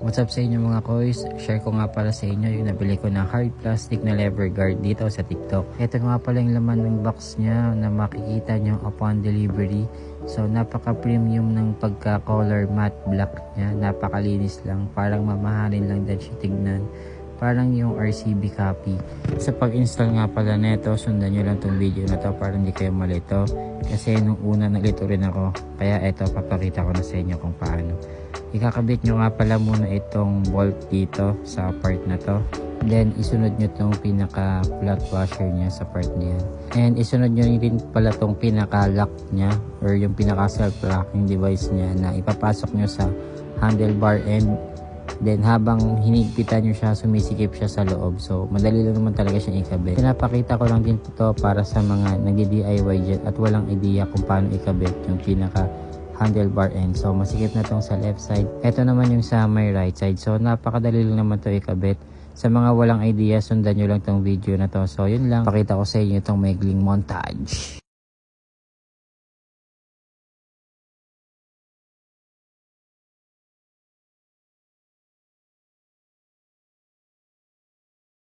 What's up sa inyo mga koys? Share ko nga pala sa inyo yung nabili ko na hard plastic na lever guard dito sa TikTok. Ito nga pala yung laman ng box niya na makikita nyo upon delivery. So napaka premium ng pagka-color matte black niya. Napakalinis lang. Parang mamahalin lang din siya tignan. Parang yung RCB copy. Sa pag-install nga pala neto, sundan nyo lang tong video na to para hindi kayo malito. Kasi nung una nalito rin ako. Kaya eto, papakita ko na sa inyo kung paano. Ikakabit nyo nga pala muna itong bolt dito sa part na to. Then isunod nyo itong pinaka flat washer nya sa part niyan. And isunod nyo rin pala itong pinaka lock nya or yung pinaka self locking device nya na ipapasok nyo sa handlebar end. Then habang hinigpitan nyo siya, sumisikip siya sa loob. So madali lang naman talaga siyang ikabit. Pinapakita ko lang din ito para sa mga nag-DIY dyan at walang idea kung paano ikabit yung pinaka handlebar end. So masikip na tong sa left side. Ito naman yung sa my right side. So napakadali lang naman to ikabit. Sa mga walang idea, sundan nyo lang tong video na to. So yun lang. Pakita ko sa inyo itong maigling montage.